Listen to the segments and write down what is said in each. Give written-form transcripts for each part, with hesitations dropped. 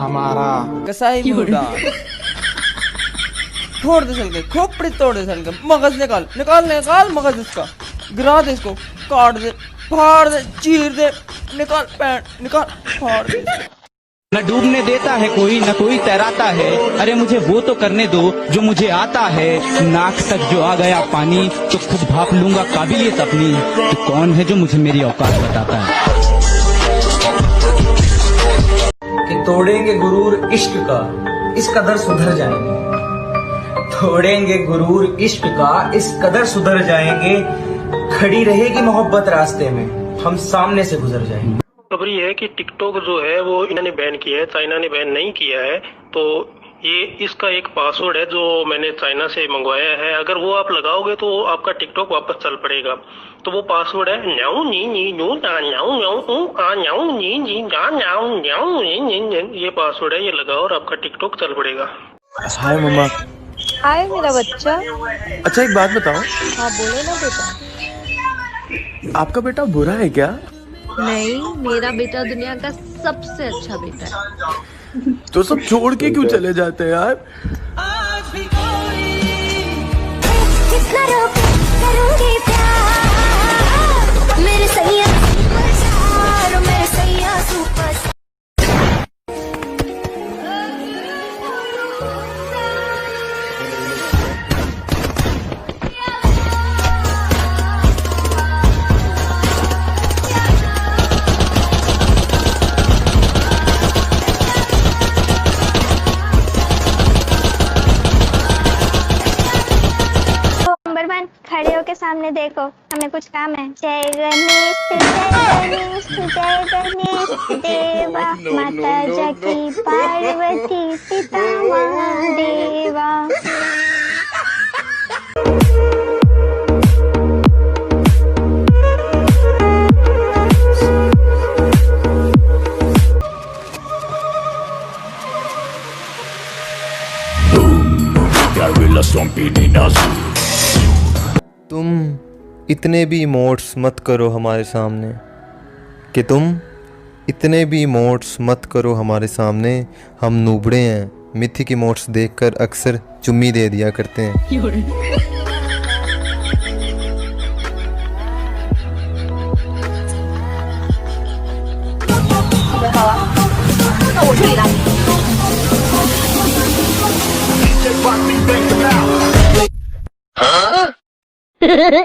हमारा कसाई मुर्दा छोड़ दे के खोपड़ी तोड़ दे के मगज निकाल निकाल निकाल मगज इसका गिरा दे इसको काट दे फाड़ दे चीर दे निकाल पैंट निकाल फाड़ दे। न डूबने देता है कोई न कोई तैराता है, अरे मुझे वो तो करने दो जो मुझे आता है। नाक तक जो आ गया पानी तो खुद भाप लूंगा काबिलियत अपनी, तो कौन है जो मुझे मेरी औकात बताता है। कि तोड़ेंगे गुरूर इश्क का इस कदर सुधर जाएंगे, तोड़ेंगे गुरूर इश्क का इस कदर सुधर जाएंगे, खड़ी रहेगी मोहब्बत रास्ते में हम सामने से गुजर जाएंगे। खबर ये है कि टिकटॉक जो है वो इन्होंने बैन किया है, चाइना ने बैन नहीं किया है। तो ये इसका एक पासवर्ड है जो मैंने चाइना से मंगवाया है, अगर वो आप लगाओगे तो आपका टिकटॉक वापस चल पड़ेगा। तो वो पासवर्ड है न्याऊ नी नी नू ना न्याऊ न्याऊ ऊ आ न्याऊ नी नी ना न्याऊ न्याऊ नी नी नी। ये पासवर्ड है, ये लगाओ और आपका टिकटॉक चल पड़ेगा। हाय मम्मा। हाय मेरा बच्चा। अच्छा एक बात बताओ। हाँ बोलो ना बेटा। आपका बेटा बुरा है क्या? नहीं, मेरा बेटा दुनिया का सबसे अच्छा बेटा है। तो सब छोड़ के क्यों चले जाते हैं यार? करूंगी प्यार मेरे सैया मेरे सैया सुपर। खड़े होके सामने देखो, हमें कुछ काम है। जय गणेश जय गणेश देवा, माता जगी पार्वती पिता महादेवा। तुम इतने भी इमोट्स मत करो हमारे सामने, कि तुम इतने भी इमोट्स मत करो हमारे सामने, हम नूबड़े हैं। मिथिक इमोट्स देखकर अक्सर चुम्मी दे दिया करते हैं।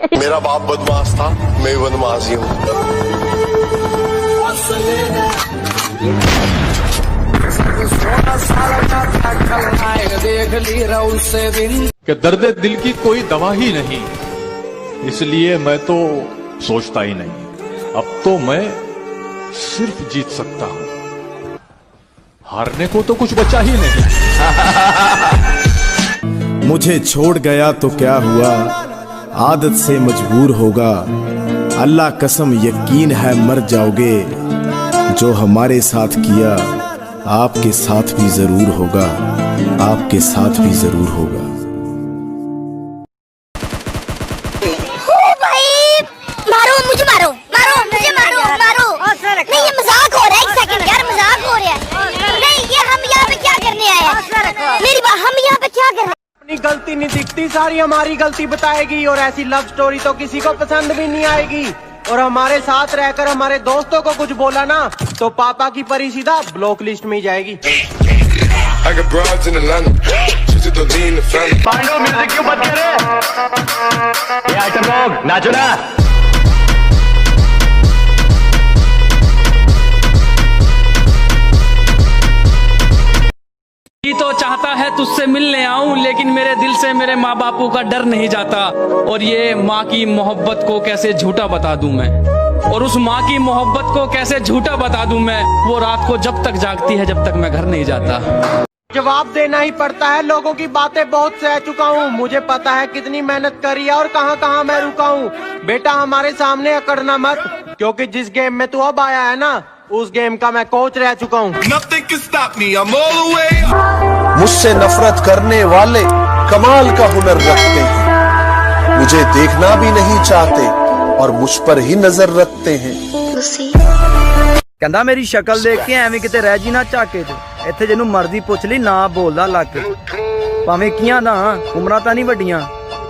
मेरा बाप बदमाश था, मैं भी बदमाश ही हूँ। कि दर्द दिल की कोई दवा ही नहीं, इसलिए मैं तो सोचता ही नहीं। अब तो मैं सिर्फ जीत सकता हूँ, हारने को तो कुछ बचा ही नहीं। मुझे छोड़ गया तो क्या हुआ, आदत से मजबूर होगा। अल्लाह कसम यकीन है मर जाओगे, जो हमारे साथ किया आपके साथ भी जरूर होगा, आपके साथ भी जरूर होगा। भाई मारो मुझे, मारो मारो मुझे, मारो मारो। नहीं ये मजाक हो रहा है, एक सेकंड यार मजाक हो रहा है। नहीं ये हम यहाँ पे क्या करने आए हैं? मेरी बात, हम यहाँ पे क्या कर रहे हैं? अपनी गलती नहीं दिखती, सारी हमारी गलती बताएगी, और ऐसी लव स्टोरी तो किसी को पसंद भी नहीं आएगी। और हमारे साथ रहकर हमारे दोस्तों को कुछ बोला ना तो पापा की परी सीधा ब्लॉक लिस्ट में ही जाएगी। पांडव म्यूजिक क्यों बंद करे? ये आइटम लोग नाचो ना। तो चाहता है तुझसे मिलने आऊं, लेकिन मेरे दिल से मेरे माँ बापू का डर नहीं जाता। और ये माँ की मोहब्बत को कैसे झूठा बता दूं मैं, और उस माँ की मोहब्बत को कैसे झूठा बता दूं मैं, वो रात को जब तक जागती है जब तक मैं घर नहीं जाता। जवाब देना ही पड़ता है, लोगों की बातें बहुत सह चुका हूँ। मुझे पता है कितनी मेहनत करी है और कहाँ कहाँ मैं रुका हूँ। बेटा हमारे सामने अकड़ना मत, क्योंकि जिस गेम में तू अब आया है ना, उस गेम का मैं कोच रह चुका हूँ। मुझसे नफरत करने वाले कमाल का हुनर रखते हैं, मुझे देखना भी नहीं चाहते और मुझ पर ही नजर रखते हैं। कहंदा मेरी शक्ल देख के एवं किते रह जी ना झाके ते ਇੱਥੇ ਜਿਹਨੂੰ ਮਰਜ਼ੀ ਪੁੱਛ ਲਈ ਨਾ ਬੋਲਦਾ ਲੱਗ ਭਾਵੇਂ ਕੀਆਂ ਨਾ ਉਮਰਾਂ ਤਾਂ ਨਹੀਂ ਵੱਡੀਆਂ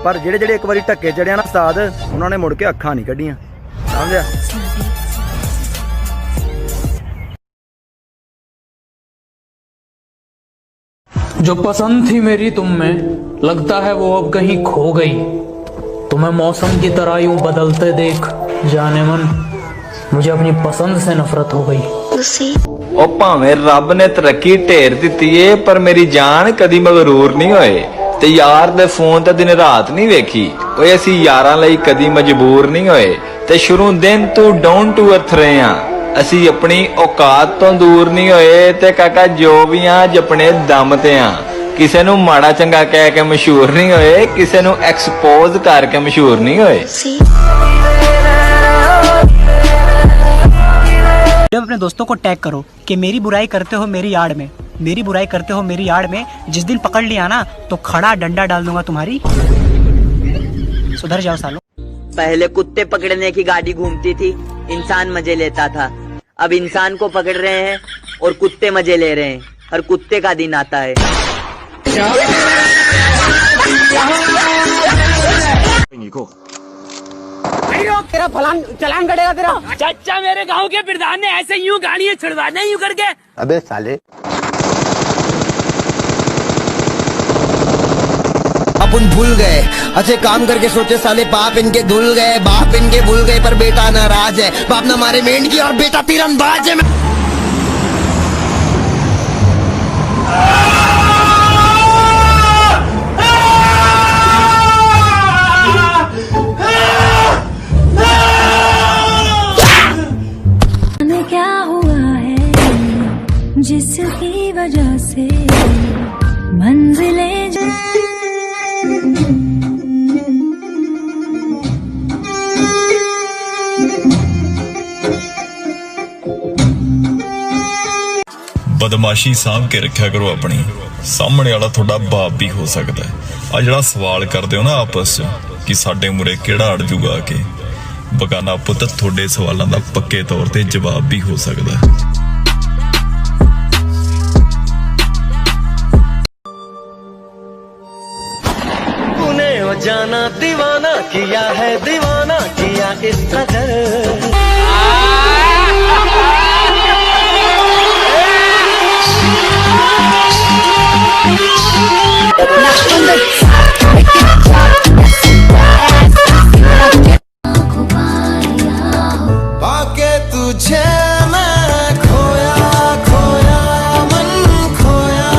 ਪਰ ਜਿਹੜੇ ਇੱਕ ਵਾਰੀ ਢੱਕੇ ਚੜਿਆ ਨਾ ਉਸਤਾਦ ਉਹਨਾਂ ਨੇ ਮੁੜ ਕੇ ਅੱਖਾਂ ਨਹੀਂ ਕੱਢੀਆਂ ਸਮਝਿਆ। जो पसंद थी मेरी तुम में लगता है वो अब कहीं खो गई। तुम्हें मौसम की तरह यूं बदलते देख जाने मन मुझे अपनी पसंद से नफरत हो गई। ਉਹ ਭਾਵੇਂ ਰੱਬ ਨੇ ਤਰੱਕੀ ਢੇਰ ਦਿੱਤੀ ਏ ਪਰ ਮੇਰੀ ਜਾਨ ਕਦੀ ਮਗਰੂਰ ਨਹੀਂ ਹੋਏ ਤੇ ਯਾਰ ਦੇ ਫੋਨ ਤੇ ਦਿਨ ਰਾਤ ਨਹੀਂ ਵੇਖੀ ਓਏ ਅਸੀਂ ਯਾਰਾਂ ਲਈ ਕਦੀ ਮਜਬੂਰ ਨਹੀਂ ਹੋਏ ਤੇ ਸ਼ੁਰੂ ਦਿਨ ਤੋਂ ਡਾਊਨ ਟੂ ਅਰਥ ਰਹੇ ਆ ਅਸੀਂ ਆਪਣੀ ਔਕਾਤ ਤੋਂ ਦੂਰ ਨਹੀਂ ਹੋਏ ਤੇ ਕਾਕਾ ਜੋ ਵੀ ਆ ਆਪਣੇ ਦਮ ਤੇ ਆ ਕਿਸੇ ਨੂੰ ਮਾੜਾ ਚੰਗਾ ਕਹਿ ਕੇ ਮਸ਼ਹੂਰ ਨਹੀਂ ਹੋਏ ਕਿਸੇ ਨੂੰ ਐਕਸਪੋਜ਼ ਕਰਕੇ ਮਸ਼ਹੂਰ ਨਹੀਂ ਹੋਏ। जब अपने दोस्तों को टैग करो कि मेरी बुराई करते हो मेरी यार्ड में, मेरी बुराई करते हो मेरी यार्ड में, जिस दिन पकड़ लिया ना तो खड़ा डंडा डाल दूंगा तुम्हारी। सुधर जाओ सालों। पहले कुत्ते पकड़ने की गाड़ी घूमती थी, इंसान मजे लेता था। अब इंसान को पकड़ रहे हैं और कुत्ते मजे ले रहे हैं। हर कुत्ते का दिन आता है। तेरा फलान चलान कटेगा तेरा। चाचा मेरे गांव के प्रधान ने ऐसे यूं गाड़ियां छुड़वाना यूं करके। अबे साले अपन भूल गए अच्छे काम करके सोचे साले बाप इनके धुल गए बाप इनके भूल गए पर बेटा नाराज है बाप ने हमारे मेंढ की और बेटा तीरंदाज है। क्या हुआ है जिसकी वजह से मंजिलें ਬਦਮਾਸ਼ੀ ਸਾਂਭ ਕੇ ਰੱਖਿਆ ਕਰੋ ਆਪਣੀ ਸਾਹਮਣੇ ਵਾਲਾ ਤੁਹਾਡਾ ਬਾਪ ਵੀ ਹੋ ਸਕਦਾ ਹੈ। ਆ ਜਿਹੜਾ ਸਵਾਲ ਕਰਦੇ ਹੋ ਨਾ ਆਪਸ 'ਚ ਕਿ ਸਾਡੇ ਮੂਰੇ ਕਿਹੜਾ ਅੜ ਜੂਗਾ ਆ ਕੇ ਬਗਾਨਾ ਪੁੱਤ ਤੁਹਾਡੇ ਸਵਾਲਾਂ ਦਾ ਪੱਕੇ ਤੌਰ ਤੇ ਜਵਾਬ ਵੀ ਹੋ ਸਕਦਾ ਹੈ। तूने वो जाना दीवाना किया है दीवाना किया इस कदर पाके तुझे मैं खोया खोया मन खोया।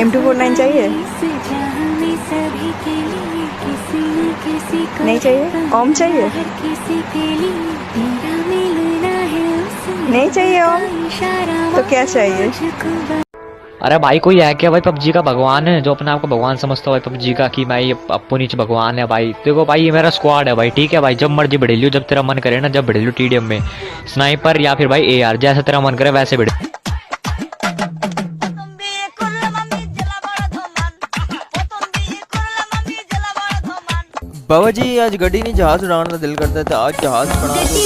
M249 चाहिए? नहीं चाहिए? ओम चाहिए? नहीं चाहिए ओम? तो क्या चाहिए? अरे भाई कोई है क्या भाई पबजी का भगवान है जो अपने आप को भगवान समझता है पबजी का कि भाई अपो नीचे भगवान है भाई। देखो भाई ये मेरा स्क्वाड है भाई ठीक है भाई जब मर्जी बढ़े लियो जब तेरा मन करे ना जब बढ़े लियो टीडीएम में स्नाइपर या फिर भाई AR जैसे तेरा मन करे वैसे बढ़े। बाबा जी आज गड्डी नहीं जहाज उड़ाने का दिल करता था आज जहाज बना दो।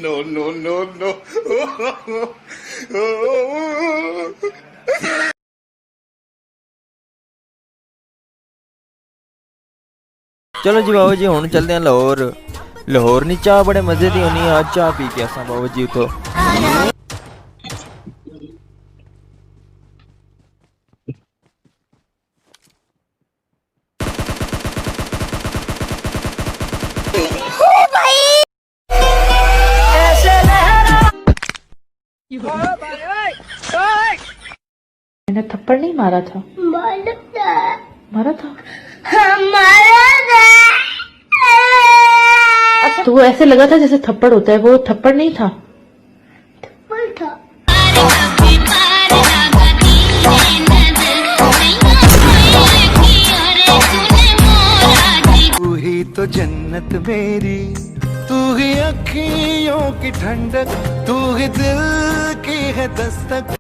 नो नो नो नो चलो जी बाबा जी हुण चलते हैं लाहौर। लाहौर नी चाह बड़े मजे दी होनी आज चाह पी के असा बाबा जी उतो मैंने थप्पड़ नहीं मारा था। मारा था? अच्छा तो वो ऐसे लगा था जैसे थप्पड़ होता है वो थप्पड़ नहीं था। तू ही तो जन्नत मेरी तू ही अखियों की ठंडक तू ही दिल की है दस्तक।